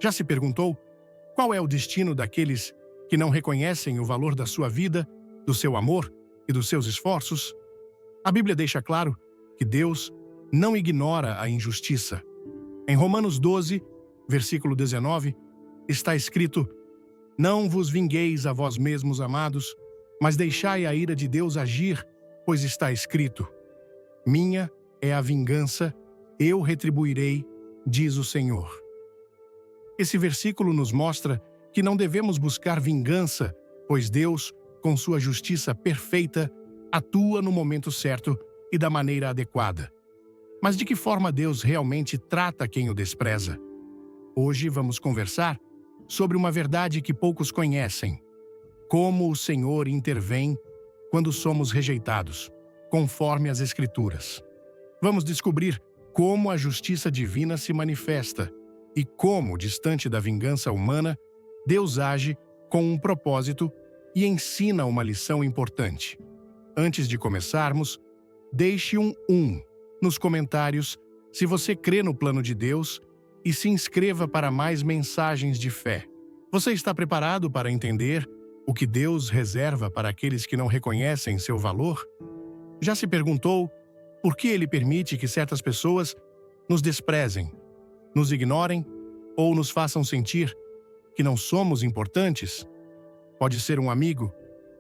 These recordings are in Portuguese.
Já se perguntou qual é o destino daqueles que não reconhecem o valor da sua vida, do seu amor e dos seus esforços? A Bíblia deixa claro que Deus não ignora a injustiça. Em Romanos 12, versículo 19, está escrito: Não vos vingueis a vós mesmos, amados, mas deixai a ira de Deus agir, pois está escrito: Minha é a vingança, eu retribuirei, diz o Senhor. Esse versículo nos mostra que não devemos buscar vingança, pois Deus, com sua justiça perfeita, atua no momento certo e da maneira adequada. Mas de que forma Deus realmente trata quem o despreza? Hoje vamos conversar sobre uma verdade que poucos conhecem: como o Senhor intervém quando somos rejeitados, conforme as Escrituras. Vamos descobrir como a justiça divina se manifesta e como, distante da vingança humana, Deus age com um propósito e ensina uma lição importante. Antes de começarmos, deixe um nos comentários se você crê no plano de Deus e se inscreva para mais mensagens de fé. Você está preparado para entender o que Deus reserva para aqueles que não reconhecem seu valor? Já se perguntou por que Ele permite que certas pessoas nos desprezem, nos ignorem ou nos façam sentir que não somos importantes? Pode ser um amigo,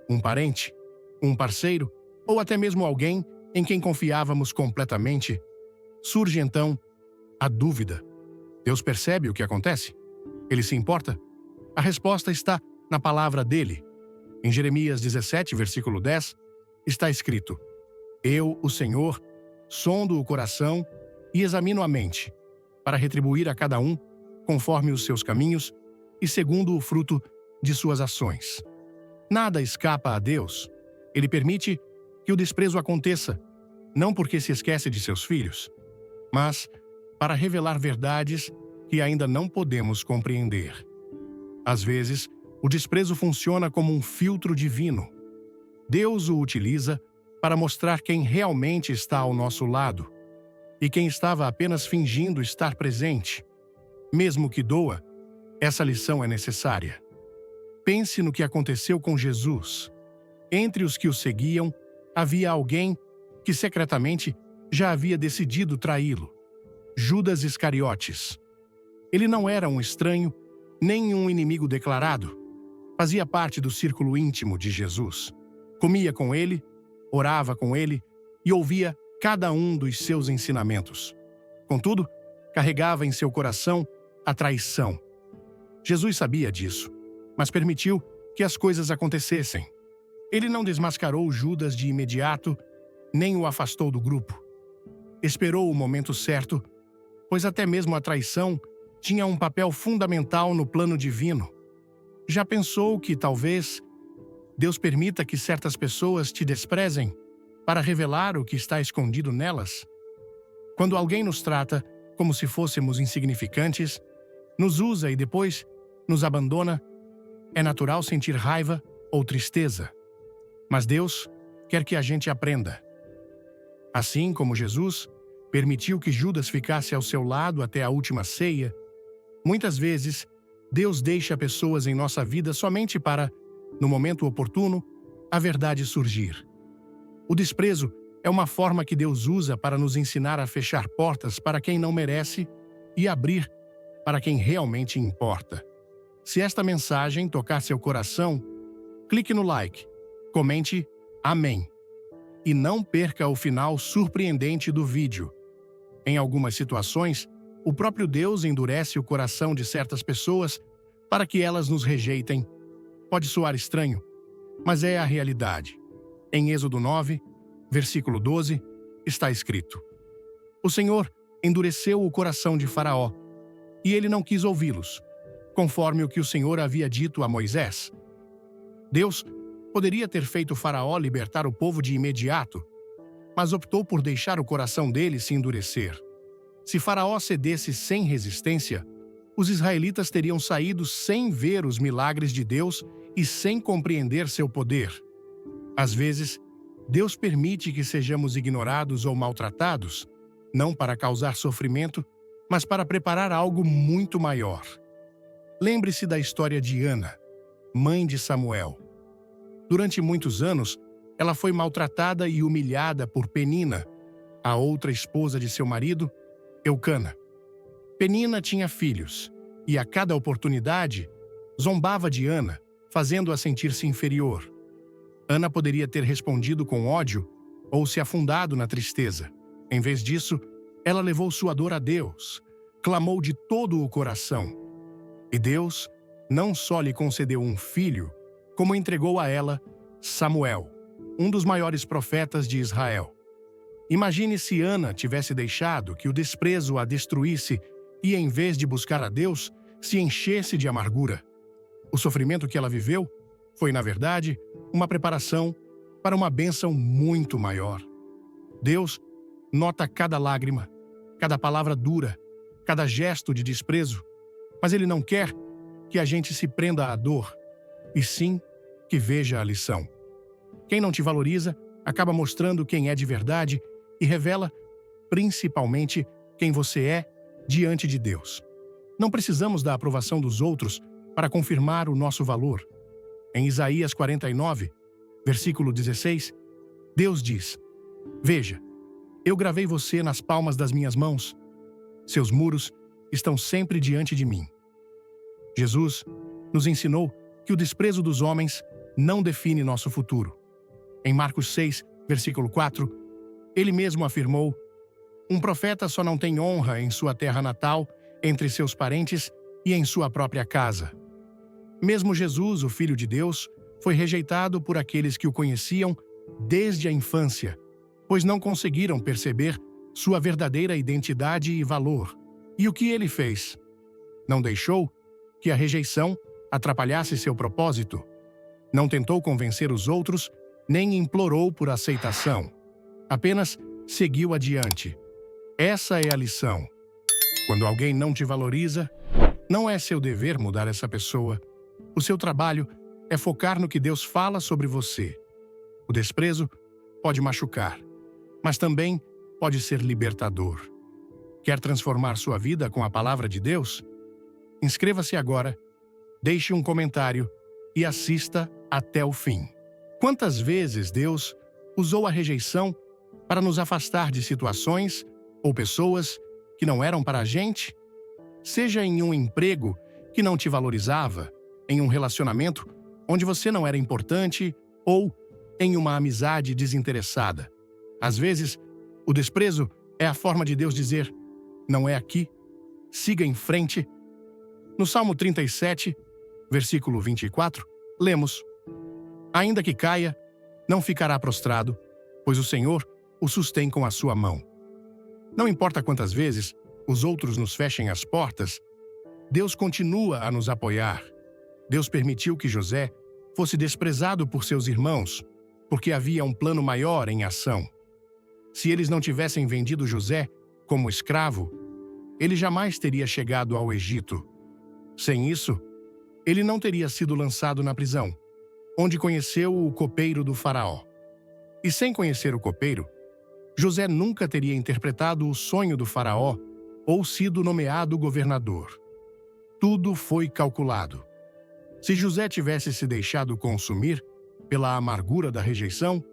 um parente, um parceiro ou até mesmo alguém em quem confiávamos completamente. Surge então a dúvida: Deus percebe o que acontece? Ele se importa? A resposta está na palavra dele. Em Jeremias 17, versículo 10, está escrito: Eu, o Senhor, sondo o coração e examino a mente, para retribuir a cada um conforme os seus caminhos e segundo o fruto de suas ações. Nada escapa a Deus. Ele permite que o desprezo aconteça, não porque se esquece de seus filhos, mas para revelar verdades que ainda não podemos compreender. Às vezes, o desprezo funciona como um filtro divino. Deus o utiliza para mostrar quem realmente está ao nosso lado e quem estava apenas fingindo estar presente. Mesmo que doa, essa lição é necessária. Pense no que aconteceu com Jesus. Entre os que o seguiam, havia alguém que secretamente já havia decidido traí-lo: Judas Iscariotes. Ele não era um estranho, nem um inimigo declarado. Fazia parte do círculo íntimo de Jesus. Comia com ele, orava com ele e ouvia cada um dos seus ensinamentos. Contudo, carregava em seu coração a traição. Jesus sabia disso, mas permitiu que as coisas acontecessem. Ele não desmascarou Judas de imediato, nem o afastou do grupo. Esperou o momento certo, pois até mesmo a traição tinha um papel fundamental no plano divino. Já pensou que, talvez, Deus permita que certas pessoas te desprezem para revelar o que está escondido nelas? Quando alguém nos trata como se fôssemos insignificantes, nos usa e depois nos abandona, é natural sentir raiva ou tristeza. Mas Deus quer que a gente aprenda. Assim como Jesus permitiu que Judas ficasse ao seu lado até a última ceia, muitas vezes Deus deixa pessoas em nossa vida somente para, no momento oportuno, a verdade surgir. O desprezo é uma forma que Deus usa para nos ensinar a fechar portas para quem não merece e abrir para quem realmente importa. Se esta mensagem tocar seu coração, clique no like, comente Amém. E não perca o final surpreendente do vídeo. Em algumas situações, o próprio Deus endurece o coração de certas pessoas para que elas nos rejeitem. Pode soar estranho, mas é a realidade. Em Êxodo 9, versículo 12, está escrito: O Senhor endureceu o coração de Faraó, e ele não quis ouvi-los, conforme o que o Senhor havia dito a Moisés. Deus poderia ter feito Faraó libertar o povo de imediato, mas optou por deixar o coração dele se endurecer. Se Faraó cedesse sem resistência, os israelitas teriam saído sem ver os milagres de Deus e sem compreender seu poder. Às vezes, Deus permite que sejamos ignorados ou maltratados, não para causar sofrimento, mas para preparar algo muito maior. Lembre-se da história de Ana, mãe de Samuel. Durante muitos anos, ela foi maltratada e humilhada por Penina, a outra esposa de seu marido, Eucana. Penina tinha filhos, e a cada oportunidade, zombava de Ana, fazendo-a sentir-se inferior. Ana poderia ter respondido com ódio ou se afundado na tristeza. Em vez disso, ela levou sua dor a Deus, clamou de todo o coração. E Deus não só lhe concedeu um filho, como entregou a ela Samuel, um dos maiores profetas de Israel. Imagine se Ana tivesse deixado que o desprezo a destruísse e, em vez de buscar a Deus, se enchesse de amargura. O sofrimento que ela viveu foi, na verdade, uma preparação para uma bênção muito maior. Deus nota cada lágrima, cada palavra dura, cada gesto de desprezo, mas Ele não quer que a gente se prenda à dor, e sim que veja a lição. Quem não te valoriza acaba mostrando quem é de verdade e revela, principalmente, quem você é diante de Deus. Não precisamos da aprovação dos outros para confirmar o nosso valor. Em Isaías 49, versículo 16, Deus diz: Veja, eu gravei você nas palmas das minhas mãos. Seus muros estão sempre diante de mim. Jesus nos ensinou que o desprezo dos homens não define nosso futuro. Em Marcos 6, versículo 4, ele mesmo afirmou: Um profeta só não tem honra em sua terra natal, entre seus parentes e em sua própria casa. Mesmo Jesus, o Filho de Deus, foi rejeitado por aqueles que o conheciam desde a infância, pois não conseguiram perceber sua verdadeira identidade e valor. E o que ele fez? Não deixou que a rejeição atrapalhasse seu propósito. Não tentou convencer os outros, nem implorou por aceitação. Apenas seguiu adiante. Essa é a lição. Quando alguém não te valoriza, não é seu dever mudar essa pessoa. O seu trabalho é focar no que Deus fala sobre você. O desprezo pode machucar, mas também pode ser libertador. Quer transformar sua vida com a palavra de Deus? Inscreva-se agora, deixe um comentário e assista até o fim. Quantas vezes Deus usou a rejeição para nos afastar de situações ou pessoas que não eram para a gente? Seja em um emprego que não te valorizava, em um relacionamento onde você não era importante ou em uma amizade desinteressada. Às vezes, o desprezo é a forma de Deus dizer: não é aqui, siga em frente. No Salmo 37, versículo 24, lemos: Ainda que caia, não ficará prostrado, pois o Senhor o sustém com a sua mão. Não importa quantas vezes os outros nos fechem as portas, Deus continua a nos apoiar. Deus permitiu que José fosse desprezado por seus irmãos, porque havia um plano maior em ação. Se eles não tivessem vendido José como escravo, ele jamais teria chegado ao Egito. Sem isso, ele não teria sido lançado na prisão, onde conheceu o copeiro do faraó. E sem conhecer o copeiro, José nunca teria interpretado o sonho do faraó ou sido nomeado governador. Tudo foi calculado. Se José tivesse se deixado consumir pela amargura da rejeição,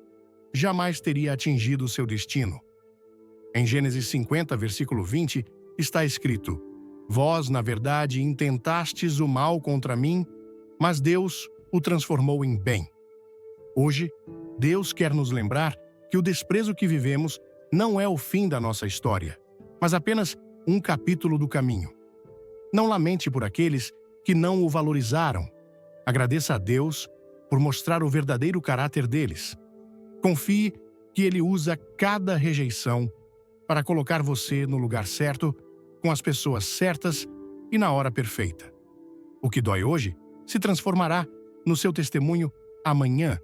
jamais teria atingido seu destino. Em Gênesis 50, versículo 20, está escrito: Vós, na verdade, intentastes o mal contra mim, mas Deus o transformou em bem. Hoje, Deus quer nos lembrar que o desprezo que vivemos não é o fim da nossa história, mas apenas um capítulo do caminho. Não lamente por aqueles que não o valorizaram. Agradeça a Deus por mostrar o verdadeiro caráter deles. Confie que Ele usa cada rejeição para colocar você no lugar certo, com as pessoas certas e na hora perfeita. O que dói hoje se transformará no seu testemunho amanhã,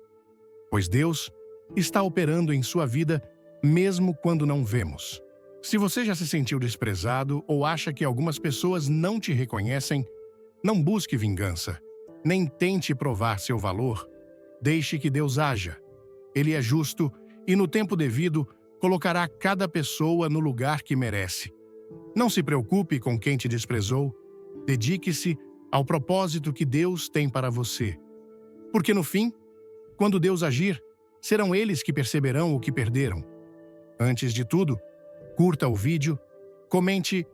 pois Deus está operando em sua vida mesmo quando não vemos. Se você já se sentiu desprezado ou acha que algumas pessoas não te reconhecem, não busque vingança, nem tente provar seu valor. Deixe que Deus haja. Ele é justo e, no tempo devido, colocará cada pessoa no lugar que merece. Não se preocupe com quem te desprezou. Dedique-se ao propósito que Deus tem para você. Porque no fim, quando Deus agir, serão eles que perceberão o que perderam. Antes de tudo, curta o vídeo, comente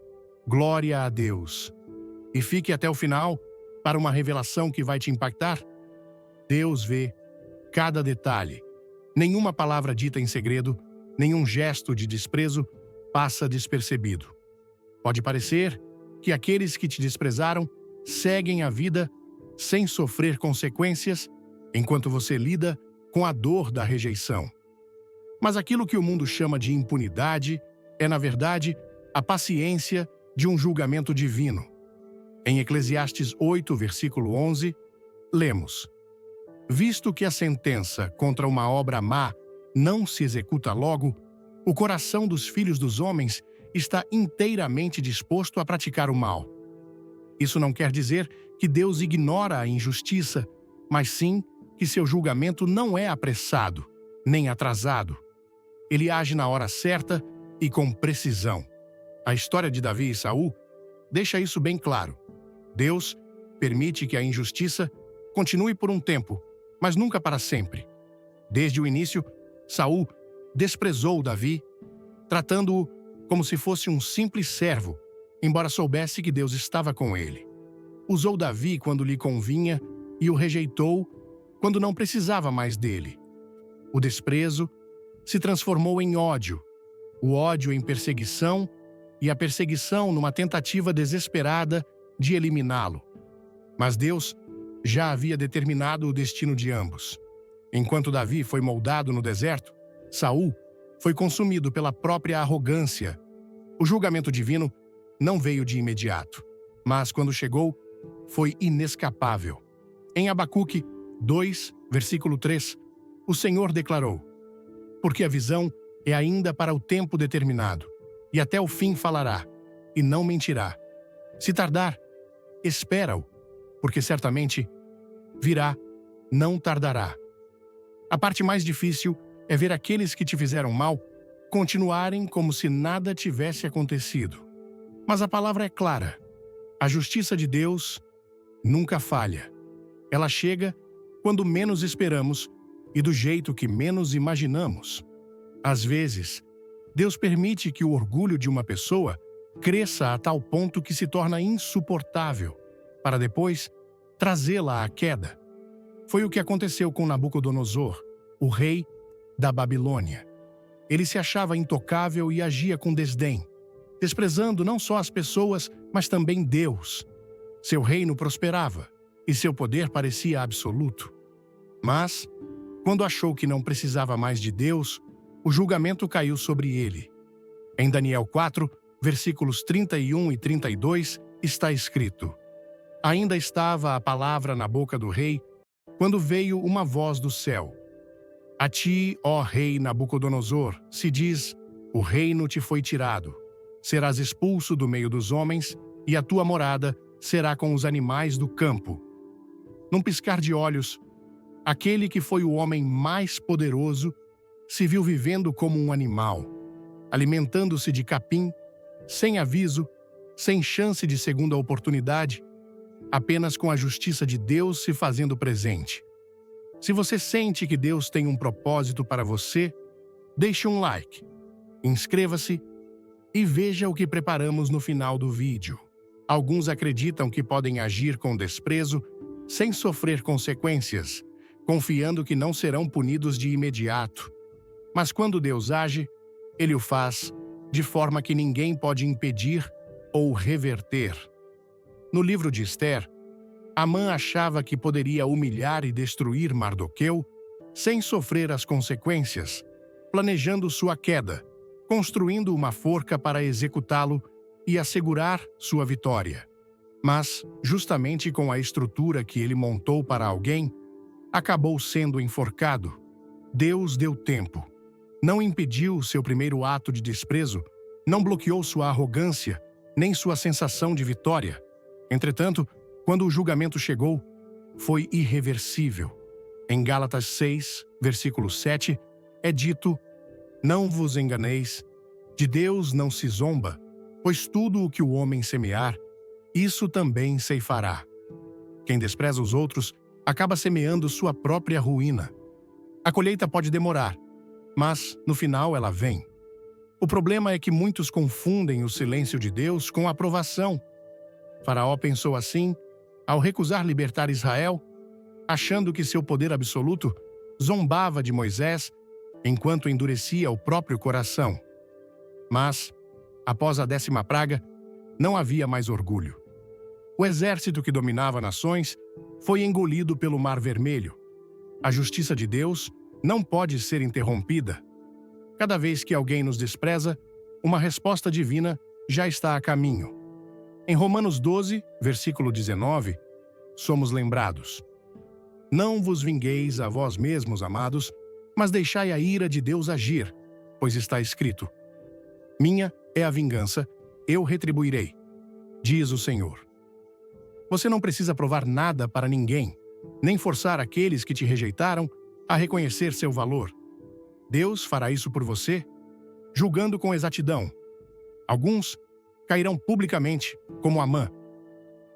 "Glória a Deus" e fique até o final para uma revelação que vai te impactar. Deus vê cada detalhe. Nenhuma palavra dita em segredo, nenhum gesto de desprezo passa despercebido. Pode parecer que aqueles que te desprezaram seguem a vida sem sofrer consequências, enquanto você lida com a dor da rejeição. Mas aquilo que o mundo chama de impunidade é, na verdade, a paciência de um julgamento divino. Em Eclesiastes 8, versículo 11, lemos: "Visto que a sentença contra uma obra má não se executa logo, o coração dos filhos dos homens está inteiramente disposto a praticar o mal." Isso não quer dizer que Deus ignora a injustiça, mas sim que seu julgamento não é apressado, nem atrasado. Ele age na hora certa e com precisão. A história de Davi e Saul deixa isso bem claro. Deus permite que a injustiça continue por um tempo, mas nunca para sempre. Desde o início, Saul desprezou Davi, tratando-o como se fosse um simples servo, embora soubesse que Deus estava com ele. Usou Davi quando lhe convinha e o rejeitou quando não precisava mais dele. O desprezo se transformou em ódio, o ódio em perseguição e a perseguição numa tentativa desesperada de eliminá-lo. Mas Deus já havia determinado o destino de ambos. Enquanto Davi foi moldado no deserto, Saul foi consumido pela própria arrogância. O julgamento divino não veio de imediato, mas quando chegou, foi inescapável. Em Abacuque 2, versículo 3, o Senhor declarou: "Porque a visão é ainda para o tempo determinado, e até o fim falará, e não mentirá. Se tardar, espera-o, porque certamente virá, não tardará." A parte mais difícil é ver aqueles que te fizeram mal continuarem como se nada tivesse acontecido. Mas a palavra é clara: a justiça de Deus nunca falha. Ela chega quando menos esperamos e do jeito que menos imaginamos. Às vezes, Deus permite que o orgulho de uma pessoa cresça a tal ponto que se torna insuportável, para depois trazê-la à queda. Foi o que aconteceu com Nabucodonosor, o rei da Babilônia. Ele se achava intocável e agia com desdém, desprezando não só as pessoas, mas também Deus. Seu reino prosperava e seu poder parecia absoluto. Mas, quando achou que não precisava mais de Deus, o julgamento caiu sobre ele. Em Daniel 4, versículos 31 e 32, está escrito: "Ainda estava a palavra na boca do rei, quando veio uma voz do céu: A ti, ó rei Nabucodonosor, se diz: o reino te foi tirado. Serás expulso do meio dos homens, e a tua morada será com os animais do campo." Num piscar de olhos, aquele que foi o homem mais poderoso se viu vivendo como um animal, alimentando-se de capim, sem aviso, sem chance de segunda oportunidade, apenas com a justiça de Deus se fazendo presente. Se você sente que Deus tem um propósito para você, deixe um like, inscreva-se e veja o que preparamos no final do vídeo. Alguns acreditam que podem agir com desprezo, sem sofrer consequências, confiando que não serão punidos de imediato. Mas quando Deus age, Ele o faz de forma que ninguém pode impedir ou reverter. No livro de Ester, Amã achava que poderia humilhar e destruir Mardoqueu sem sofrer as consequências, planejando sua queda, construindo uma forca para executá-lo e assegurar sua vitória. Mas, justamente com a estrutura que ele montou para alguém, acabou sendo enforcado. Deus deu tempo. Não impediu seu primeiro ato de desprezo, não bloqueou sua arrogância, nem sua sensação de vitória. Entretanto, quando o julgamento chegou, foi irreversível. Em Gálatas 6, versículo 7, é dito: "Não vos enganeis, de Deus não se zomba, pois tudo o que o homem semear, isso também ceifará." Quem despreza os outros acaba semeando sua própria ruína. A colheita pode demorar, mas, no final, ela vem. O problema é que muitos confundem o silêncio de Deus com a aprovação. Faraó pensou assim ao recusar libertar Israel, achando que seu poder absoluto zombava de Moisés enquanto endurecia o próprio coração. Mas, após a 10ª praga, não havia mais orgulho. O exército que dominava nações foi engolido pelo Mar Vermelho. A justiça de Deus não pode ser interrompida. Cada vez que alguém nos despreza, uma resposta divina já está a caminho. Em Romanos 12, versículo 19, somos lembrados: Não vos vingueis a vós mesmos, amados, mas deixai a ira de Deus agir, pois está escrito: Minha é a vingança, eu retribuirei, diz o Senhor. Você não precisa provar nada para ninguém, nem forçar aqueles que te rejeitaram a reconhecer seu valor. Deus fará isso por você, julgando com exatidão. Alguns cairão publicamente, como Amã.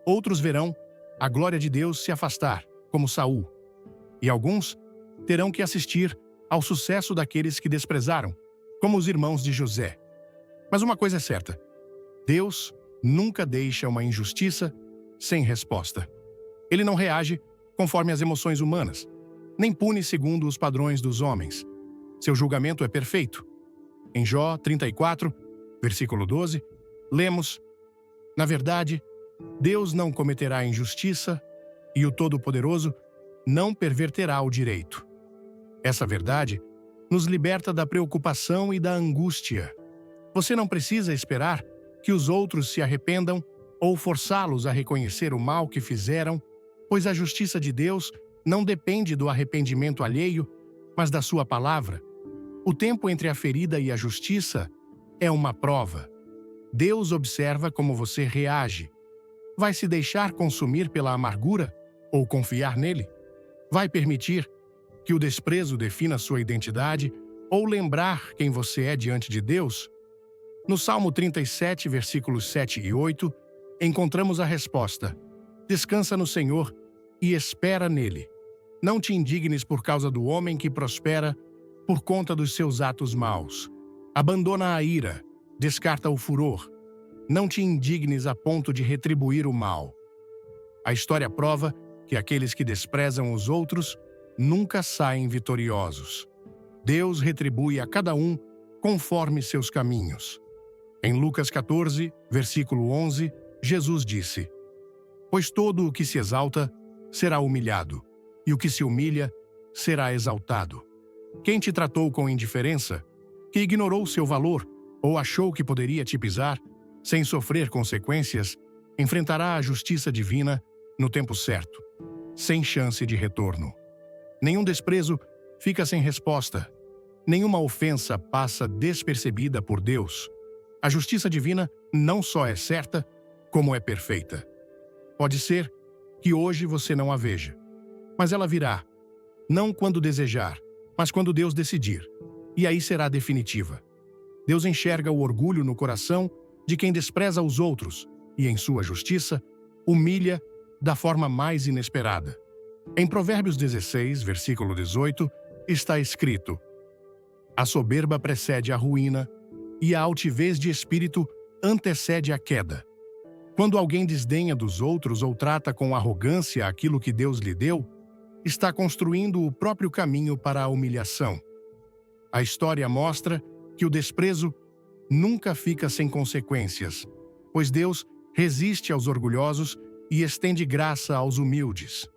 Outros verão a glória de Deus se afastar, como Saul. E alguns terão que assistir ao sucesso daqueles que desprezaram, como os irmãos de José. Mas uma coisa é certa: Deus nunca deixa uma injustiça sem resposta. Ele não reage conforme as emoções humanas, nem pune segundo os padrões dos homens. Seu julgamento é perfeito. Em Jó 34, versículo 12, lemos: Na verdade, Deus não cometerá injustiça e o Todo-Poderoso não perverterá o direito. Essa verdade nos liberta da preocupação e da angústia. Você não precisa esperar que os outros se arrependam ou forçá-los a reconhecer o mal que fizeram, pois a justiça de Deus não depende do arrependimento alheio, mas da sua palavra. O tempo entre a ferida e a justiça é uma prova. Deus observa como você reage. Vai se deixar consumir pela amargura ou confiar nele? Vai permitir que o desprezo defina sua identidade ou lembrar quem você é diante de Deus? No Salmo 37, versículos 7 e 8, encontramos a resposta: Descansa no Senhor e espera nele. Não te indignes por causa do homem que prospera por conta dos seus atos maus. Abandona a ira, descarta o furor. Não te indignes a ponto de retribuir o mal. A história prova que aqueles que desprezam os outros nunca saem vitoriosos. Deus retribui a cada um conforme seus caminhos. Em Lucas 14, versículo 11, Jesus disse: Pois todo o que se exalta será humilhado, e o que se humilha será exaltado. Quem te tratou com indiferença, que ignorou seu valor ou achou que poderia te pisar, sem sofrer consequências, enfrentará a justiça divina no tempo certo, sem chance de retorno. Nenhum desprezo fica sem resposta. Nenhuma ofensa passa despercebida por Deus. A justiça divina não só é certa, como é perfeita. Pode ser que hoje você não a veja, mas ela virá, não quando desejar, mas quando Deus decidir, e aí será definitiva. Deus enxerga o orgulho no coração de quem despreza os outros e, em sua justiça, humilha da forma mais inesperada. Em Provérbios 16, versículo 18, está escrito: A soberba precede a ruína e a altivez de espírito antecede a queda. Quando alguém desdenha dos outros ou trata com arrogância aquilo que Deus lhe deu, está construindo o próprio caminho para a humilhação. A história mostra que o desprezo nunca fica sem consequências, pois Deus resiste aos orgulhosos e estende graça aos humildes.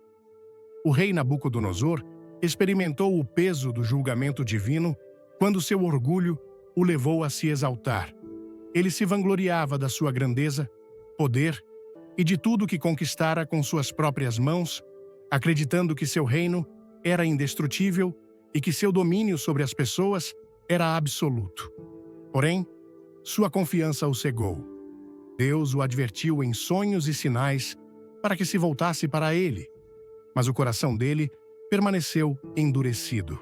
O rei Nabucodonosor experimentou o peso do julgamento divino quando seu orgulho o levou a se exaltar. Ele se vangloriava da sua grandeza, poder e de tudo que conquistara com suas próprias mãos, acreditando que seu reino era indestrutível e que seu domínio sobre as pessoas era absoluto. Porém, sua confiança o cegou. Deus o advertiu em sonhos e sinais para que se voltasse para ele, mas o coração dele permaneceu endurecido.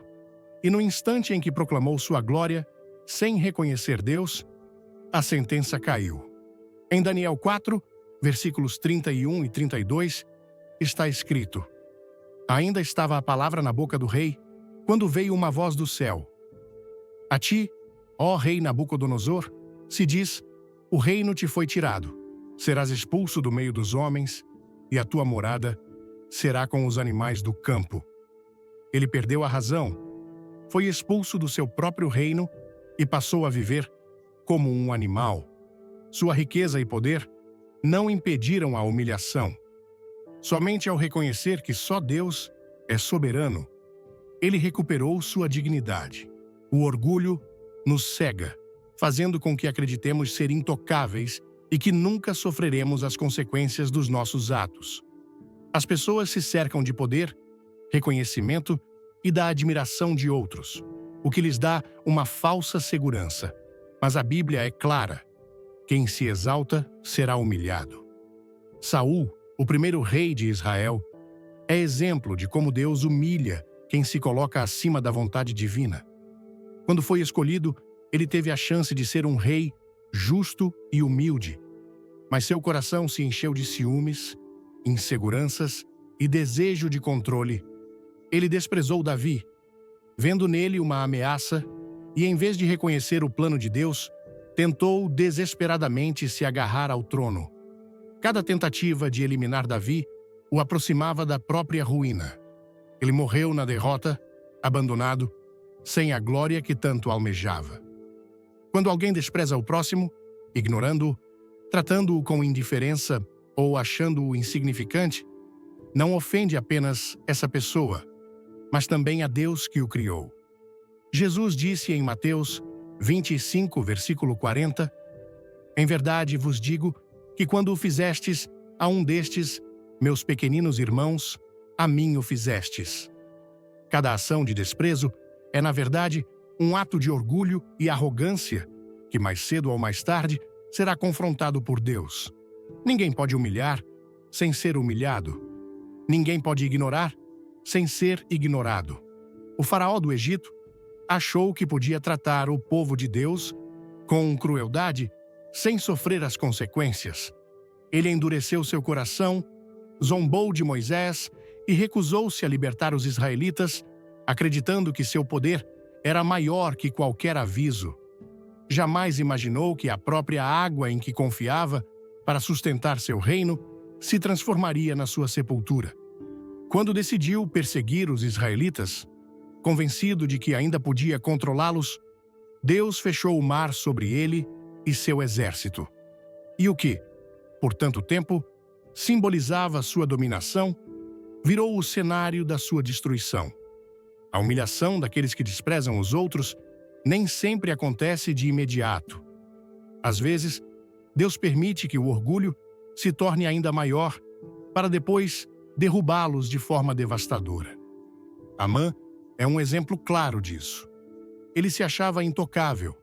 E no instante em que proclamou sua glória, sem reconhecer Deus, a sentença caiu. Em Daniel 4, versículos 31 e 32, está escrito: Ainda estava a palavra na boca do rei, quando veio uma voz do céu. A ti, ó rei Nabucodonosor, se diz: o reino te foi tirado, serás expulso do meio dos homens, e a tua morada será com os animais do campo. Ele perdeu a razão, foi expulso do seu próprio reino e passou a viver como um animal. Sua riqueza e poder não impediram a humilhação. Somente ao reconhecer que só Deus é soberano, ele recuperou sua dignidade. O orgulho nos cega, fazendo com que acreditemos ser intocáveis e que nunca sofreremos as consequências dos nossos atos. As pessoas se cercam de poder, reconhecimento e da admiração de outros, o que lhes dá uma falsa segurança. Mas a Bíblia é clara: quem se exalta será humilhado. Saul, o primeiro rei de Israel, é exemplo de como Deus humilha quem se coloca acima da vontade divina. Quando foi escolhido, ele teve a chance de ser um rei justo e humilde, mas seu coração se encheu de ciúmes, inseguranças e desejo de controle. Ele desprezou Davi, vendo nele uma ameaça, e em vez de reconhecer o plano de Deus, tentou desesperadamente se agarrar ao trono. Cada tentativa de eliminar Davi o aproximava da própria ruína. Ele morreu na derrota, abandonado, sem a glória que tanto almejava. Quando alguém despreza o próximo, ignorando-o, tratando-o com indiferença ou achando-o insignificante, não ofende apenas essa pessoa, mas também a Deus que o criou. Jesus disse em Mateus 25, versículo 40, Em verdade vos digo que quando o fizestes a um destes, meus pequeninos irmãos, a mim o fizestes. Cada ação de desprezo é, na verdade, um ato de orgulho e arrogância que, mais cedo ou mais tarde, será confrontado por Deus. Ninguém pode humilhar sem ser humilhado. Ninguém pode ignorar sem ser ignorado. O faraó do Egito achou que podia tratar o povo de Deus com crueldade sem sofrer as consequências. Ele endureceu seu coração, zombou de Moisés e recusou-se a libertar os israelitas, acreditando que seu poder era maior que qualquer aviso. Jamais imaginou que a própria água em que confiava para sustentar seu reino se transformaria na sua sepultura. Quando decidiu perseguir os israelitas, convencido de que ainda podia controlá-los, Deus fechou o mar sobre ele e seu exército. E o que, por tanto tempo, simbolizava sua dominação, virou o cenário da sua destruição. A humilhação daqueles que desprezam os outros nem sempre acontece de imediato. Às vezes, Deus permite que o orgulho se torne ainda maior, para depois derrubá-los de forma devastadora. Amã é um exemplo claro disso. Ele se achava intocável,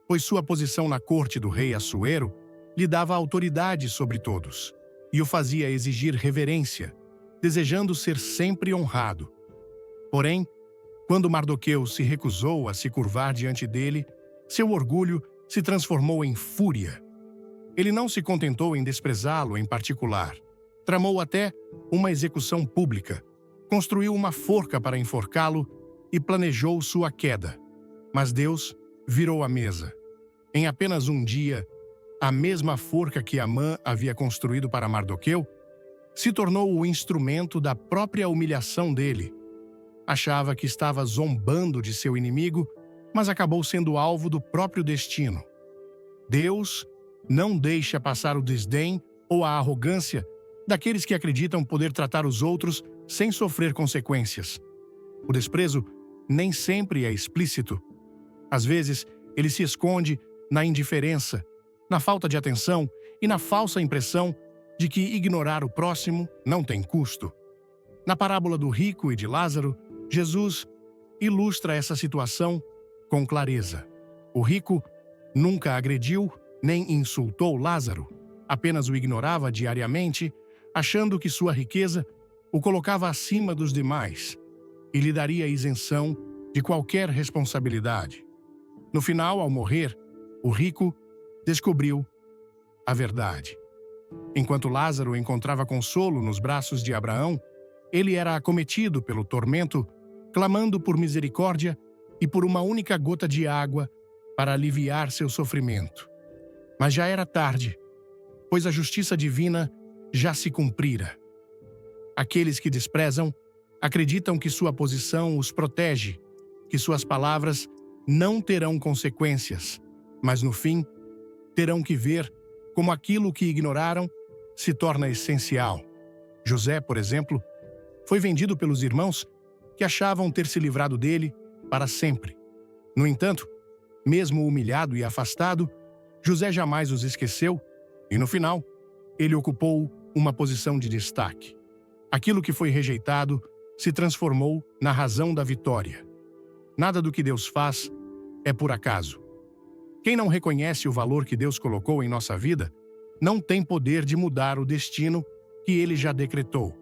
pois sua posição na corte do rei Assuero lhe dava autoridade sobre todos e o fazia exigir reverência, desejando ser sempre honrado. Porém, quando Mardoqueu se recusou a se curvar diante dele, seu orgulho se transformou em fúria. Ele não se contentou em desprezá-lo em particular. Tramou até uma execução pública, construiu uma forca para enforcá-lo e planejou sua queda. Mas Deus virou a mesa. Em apenas um dia, a mesma forca que Amã havia construído para Mardoqueu se tornou o instrumento da própria humilhação dele. Achava que estava zombando de seu inimigo, mas acabou sendo alvo do próprio destino. Deus não deixa passar o desdém ou a arrogância daqueles que acreditam poder tratar os outros sem sofrer consequências. O desprezo nem sempre é explícito. Às vezes, ele se esconde na indiferença, na falta de atenção e na falsa impressão de que ignorar o próximo não tem custo. Na parábola do rico e de Lázaro, Jesus ilustra essa situação com clareza. O rico nunca agrediu nem insultou Lázaro, apenas o ignorava diariamente, achando que sua riqueza o colocava acima dos demais e lhe daria isenção de qualquer responsabilidade. No final, ao morrer, o rico descobriu a verdade. Enquanto Lázaro encontrava consolo nos braços de Abraão, ele era acometido pelo tormento, clamando por misericórdia e por uma única gota de água para aliviar seu sofrimento. Mas já era tarde, pois a justiça divina já se cumprira. Aqueles que desprezam acreditam que sua posição os protege, que suas palavras não terão consequências, mas no fim terão que ver como aquilo que ignoraram se torna essencial. José, por exemplo, foi vendido pelos irmãos que achavam ter se livrado dele para sempre. No entanto, mesmo humilhado e afastado, José jamais os esqueceu e, no final, ele ocupou uma posição de destaque. Aquilo que foi rejeitado se transformou na razão da vitória. Nada do que Deus faz é por acaso. Quem não reconhece o valor que Deus colocou em nossa vida não tem poder de mudar o destino que Ele já decretou.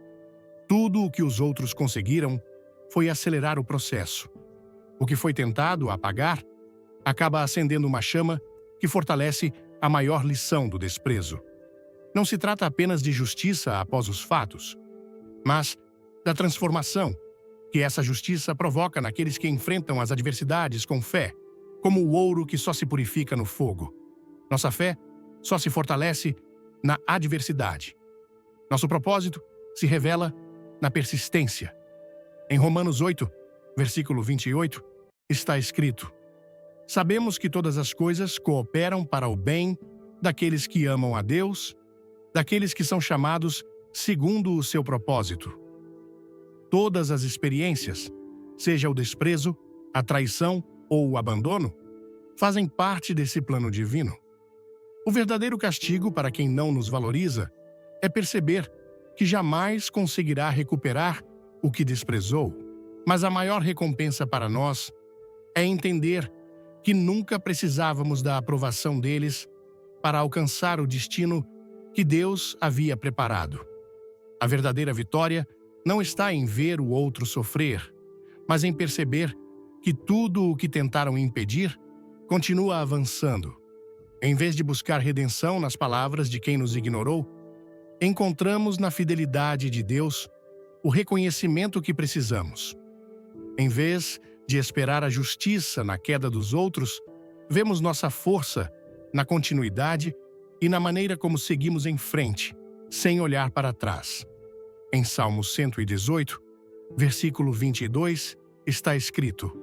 Tudo o que os outros conseguiram foi acelerar o processo. O que foi tentado apagar acaba acendendo uma chama que fortalece a maior lição do desprezo. Não se trata apenas de justiça após os fatos, mas da transformação que essa justiça provoca naqueles que enfrentam as adversidades com fé, como o ouro que só se purifica no fogo. Nossa fé só se fortalece na adversidade. Nosso propósito se revela na persistência. Em Romanos 8, versículo 28, está escrito: Sabemos que todas as coisas cooperam para o bem daqueles que amam a Deus, daqueles que são chamados segundo o seu propósito. Todas as experiências, seja o desprezo, a traição ou o abandono, fazem parte desse plano divino. O verdadeiro castigo para quem não nos valoriza é perceber que jamais conseguirá recuperar o que desprezou. Mas a maior recompensa para nós é entender que nunca precisávamos da aprovação deles para alcançar o destino que Deus havia preparado. A verdadeira vitória não está em ver o outro sofrer, mas em perceber que tudo o que tentaram impedir continua avançando. Em vez de buscar redenção nas palavras de quem nos ignorou, encontramos na fidelidade de Deus o reconhecimento que precisamos. Em vez de esperar a justiça na queda dos outros, vemos nossa força na continuidade e na maneira como seguimos em frente, sem olhar para trás. Em Salmo 118, versículo 22, está escrito: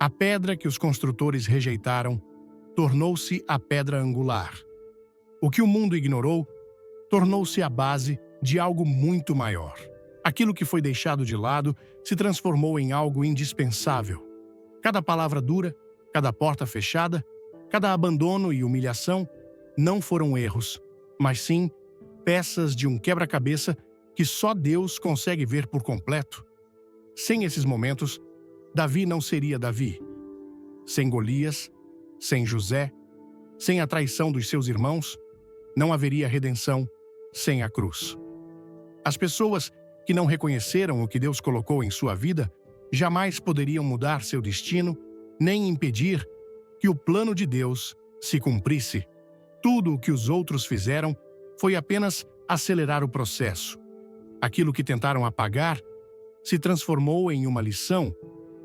A pedra que os construtores rejeitaram tornou-se a pedra angular. O que o mundo ignorou tornou-se a base de algo muito maior. Aquilo que foi deixado de lado se transformou em algo indispensável. Cada palavra dura, cada porta fechada, cada abandono e humilhação não foram erros, mas sim peças de um quebra-cabeça que só Deus consegue ver por completo. Sem esses momentos, Davi não seria Davi. Sem Golias, sem José, sem a traição dos seus irmãos, não haveria redenção sem a cruz. As pessoas que não reconheceram o que Deus colocou em sua vida jamais poderiam mudar seu destino, nem impedir que o plano de Deus se cumprisse. Tudo o que os outros fizeram foi apenas acelerar o processo. Aquilo que tentaram apagar se transformou em uma lição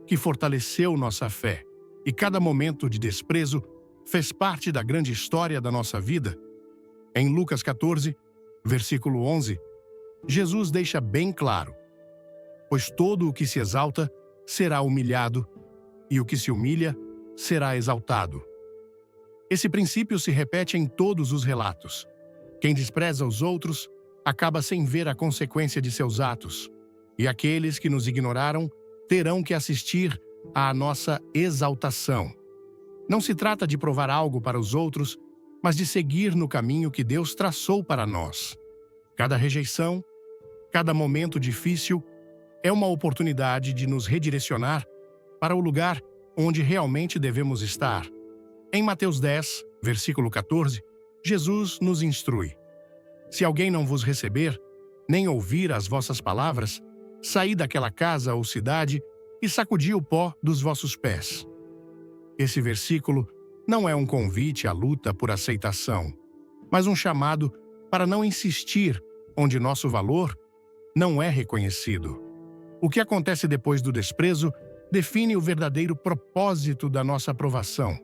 que fortaleceu nossa fé. E cada momento de desprezo fez parte da grande história da nossa vida. Em Lucas 14, versículo 11, Jesus deixa bem claro: Pois todo o que se exalta será humilhado, e o que se humilha será exaltado. Esse princípio se repete em todos os relatos. Quem despreza os outros acaba sem ver a consequência de seus atos, e aqueles que nos ignoraram terão que assistir à nossa exaltação. Não se trata de provar algo para os outros, mas de seguir no caminho que Deus traçou para nós. Cada rejeição, cada momento difícil é uma oportunidade de nos redirecionar para o lugar onde realmente devemos estar. Em Mateus 10, versículo 14, Jesus nos instrui: Se alguém não vos receber, nem ouvir as vossas palavras, saí daquela casa ou cidade e sacudi o pó dos vossos pés. Esse versículo não é um convite à luta por aceitação, mas um chamado para não insistir onde nosso valor não é reconhecido. O que acontece depois do desprezo define o verdadeiro propósito da nossa aprovação.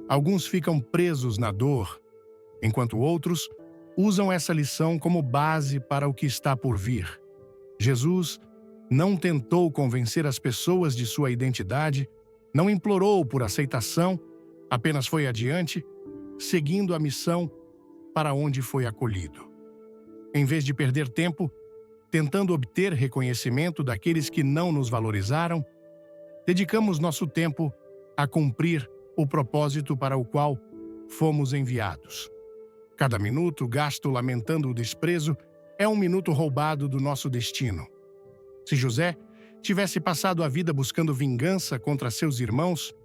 Alguns ficam presos na dor, enquanto outros usam essa lição como base para o que está por vir. Jesus não tentou convencer as pessoas de sua identidade, não implorou por aceitação, apenas foi adiante, seguindo a missão para onde foi acolhido. Em vez de perder tempo tentando obter reconhecimento daqueles que não nos valorizaram, dedicamos nosso tempo a cumprir o propósito para o qual fomos enviados. Cada minuto gasto lamentando o desprezo é um minuto roubado do nosso destino. Se José tivesse passado a vida buscando vingança contra seus irmãos,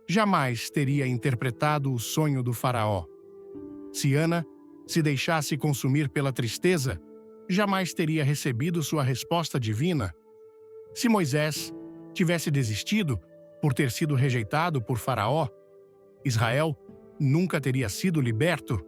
jamais teria interpretado o sonho do faraó. Se Ana se deixasse consumir pela tristeza, jamais teria recebido sua resposta divina. Se Moisés tivesse desistido por ter sido rejeitado por Faraó, Israel nunca teria sido liberto.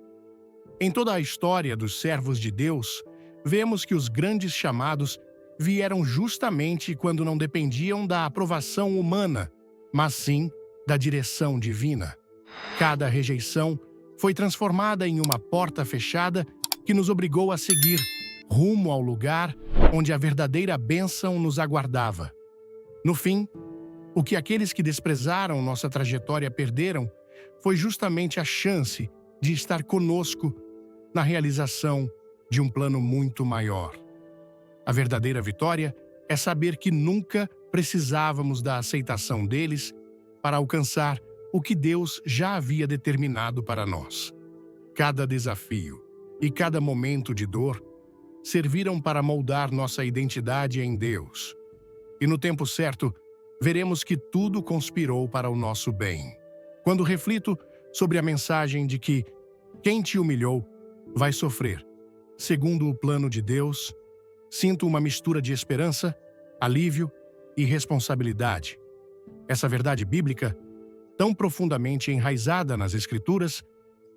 Em toda a história dos servos de Deus, vemos que os grandes chamados vieram justamente quando não dependiam da aprovação humana, mas sim da direção divina. Cada rejeição foi transformada em uma porta fechada que nos obrigou a seguir rumo ao lugar onde a verdadeira bênção nos aguardava. No fim, o que aqueles que desprezaram nossa trajetória perderam foi justamente a chance de estar conosco na realização de um plano muito maior. A verdadeira vitória é saber que nunca precisávamos da aceitação deles para alcançar o que Deus já havia determinado para nós. Cada desafio e cada momento de dor serviram para moldar nossa identidade em Deus. E no tempo certo, veremos que tudo conspirou para o nosso bem. Quando reflito sobre a mensagem de que quem te humilhou vai sofrer, segundo o plano de Deus, sinto uma mistura de esperança, alívio e responsabilidade. Essa verdade bíblica, tão profundamente enraizada nas Escrituras,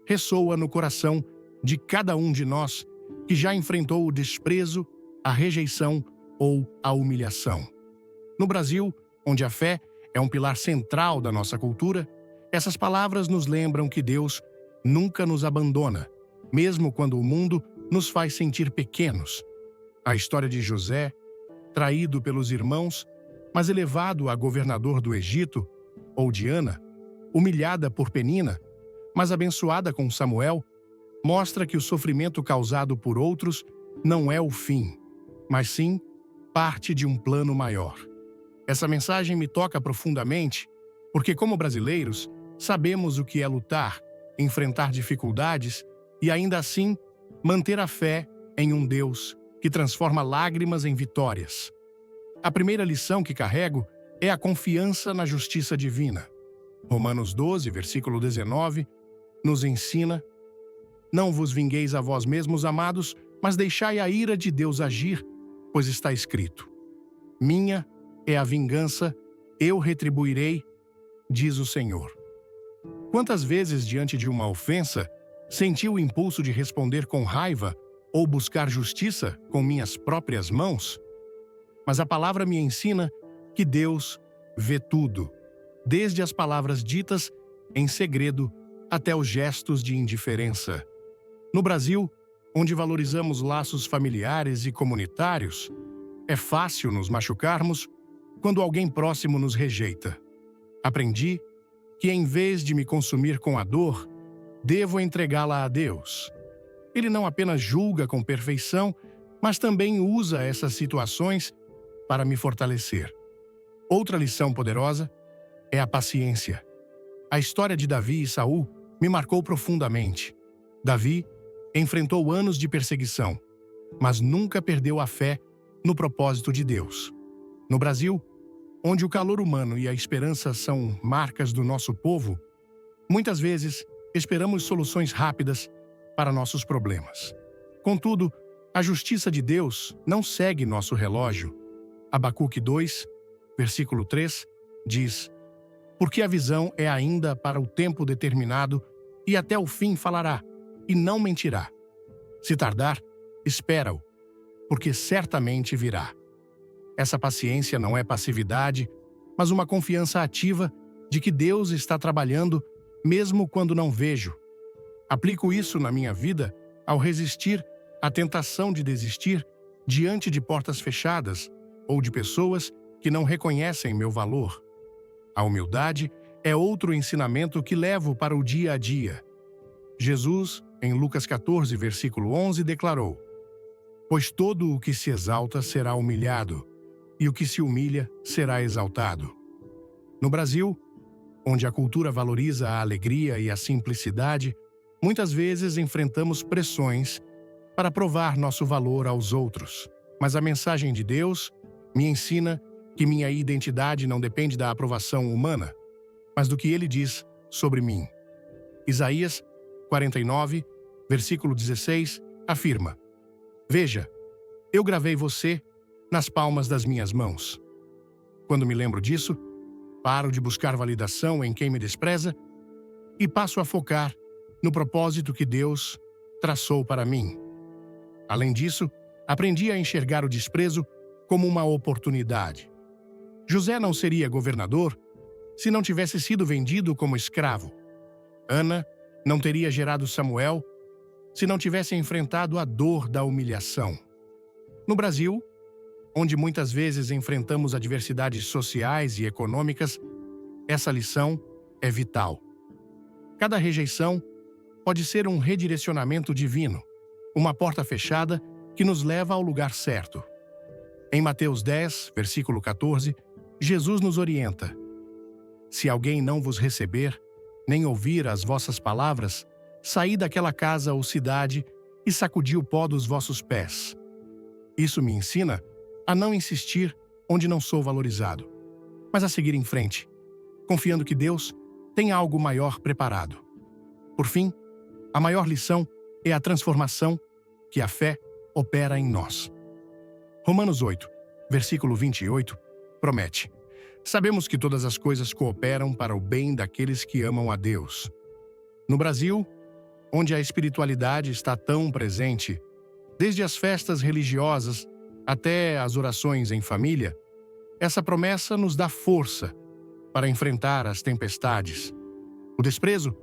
ressoa no coração de cada um de nós que já enfrentou o desprezo, a rejeição ou a humilhação. No Brasil, onde a fé é um pilar central da nossa cultura, essas palavras nos lembram que Deus nunca nos abandona, mesmo quando o mundo nos faz sentir pequenos. A história de José, traído pelos irmãos, mas elevado a governador do Egito, ou de Ana, humilhada por Penina, mas abençoada com Samuel, mostra que o sofrimento causado por outros não é o fim, mas sim parte de um plano maior. Essa mensagem me toca profundamente, porque como brasileiros, sabemos o que é lutar, enfrentar dificuldades e ainda assim manter a fé em um Deus que transforma lágrimas em vitórias. A primeira lição que carrego é a confiança na justiça divina. Romanos 12, versículo 19, nos ensina: não vos vingueis a vós mesmos, amados, mas deixai a ira de Deus agir, pois está escrito: minha é a vingança, eu retribuirei, diz o Senhor. Quantas vezes, diante de uma ofensa, senti o impulso de responder com raiva ou buscar justiça com minhas próprias mãos? Mas a palavra me ensina que Deus vê tudo, desde as palavras ditas em segredo até os gestos de indiferença. No Brasil, onde valorizamos laços familiares e comunitários, é fácil nos machucarmos quando alguém próximo nos rejeita. Aprendi que, em vez de me consumir com a dor, devo entregá-la a Deus. Ele não apenas julga com perfeição, mas também usa essas situações para me fortalecer. Outra lição poderosa é a paciência. A história de Davi e Saul me marcou profundamente. Davi enfrentou anos de perseguição, mas nunca perdeu a fé no propósito de Deus. No Brasil, onde o calor humano e a esperança são marcas do nosso povo, muitas vezes esperamos soluções rápidas para nossos problemas. Contudo, a justiça de Deus não segue nosso relógio. Abacuque 2, versículo 3, diz: porque a visão é ainda para o tempo determinado, e até o fim falará, e não mentirá. Se tardar, espera-o, porque certamente virá. Essa paciência não é passividade, mas uma confiança ativa de que Deus está trabalhando mesmo quando não vejo. Aplico isso na minha vida ao resistir à tentação de desistir diante de portas fechadas ou de pessoas que não reconhecem meu valor. A humildade é outro ensinamento que levo para o dia a dia. Jesus, em Lucas 14, versículo 11, declarou: "Pois todo o que se exalta será humilhado, e o que se humilha será exaltado." No Brasil, onde a cultura valoriza a alegria e a simplicidade, muitas vezes enfrentamos pressões para provar nosso valor aos outros. Mas a mensagem de Deus me ensina que minha identidade não depende da aprovação humana, mas do que Ele diz sobre mim. Isaías 49, versículo 16, afirma: "Veja, eu gravei você nas palmas das minhas mãos." Quando me lembro disso, paro de buscar validação em quem me despreza e passo a focar no propósito que Deus traçou para mim. Além disso, aprendi a enxergar o desprezo como uma oportunidade. José não seria governador se não tivesse sido vendido como escravo. Ana não teria gerado Samuel se não tivesse enfrentado a dor da humilhação. No Brasil, onde muitas vezes enfrentamos adversidades sociais e econômicas, essa lição é vital. Cada rejeição pode ser um redirecionamento divino, uma porta fechada que nos leva ao lugar certo. Em Mateus 10, versículo 14, Jesus nos orienta: "Se alguém não vos receber, nem ouvir as vossas palavras, saí daquela casa ou cidade e sacudi o pó dos vossos pés." Isso me ensina a não insistir onde não sou valorizado, mas a seguir em frente, confiando que Deus tem algo maior preparado. Por fim, a maior lição é a transformação que a fé opera em nós. Romanos 8, versículo 28, promete: "Sabemos que todas as coisas cooperam para o bem daqueles que amam a Deus." No Brasil, onde a espiritualidade está tão presente, desde as festas religiosas até as orações em família, essa promessa nos dá força para enfrentar as tempestades. O desprezo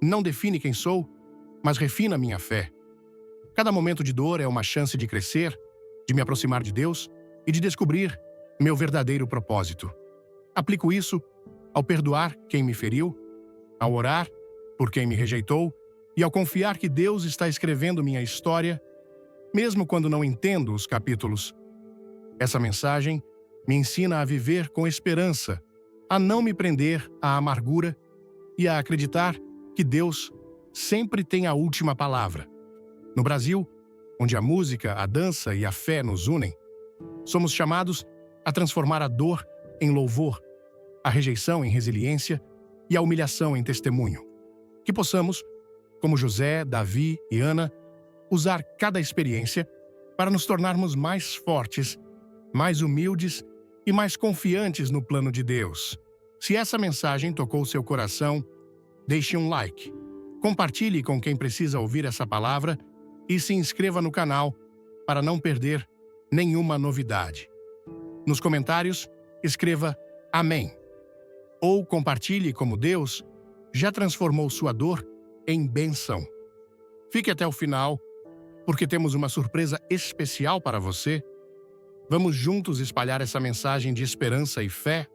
não define quem sou, mas refina minha fé. Cada momento de dor é uma chance de crescer, de me aproximar de Deus e de descobrir meu verdadeiro propósito. Aplico isso ao perdoar quem me feriu, ao orar por quem me rejeitou e ao confiar que Deus está escrevendo minha história, mesmo quando não entendo os capítulos. Essa mensagem me ensina a viver com esperança, a não me prender à amargura e a acreditar que Deus sempre tem a última palavra. No Brasil, onde a música, a dança e a fé nos unem, somos chamados a transformar a dor em louvor, a rejeição em resiliência e a humilhação em testemunho. Que possamos, como José, Davi e Ana, usar cada experiência para nos tornarmos mais fortes, mais humildes e mais confiantes no plano de Deus. Se essa mensagem tocou seu coração, deixe um like, compartilhe com quem precisa ouvir essa palavra e se inscreva no canal para não perder nenhuma novidade. Nos comentários, escreva Amém. Ou compartilhe como Deus já transformou sua dor em bênção. Fique até o final, porque temos uma surpresa especial para você. Vamos juntos espalhar essa mensagem de esperança e fé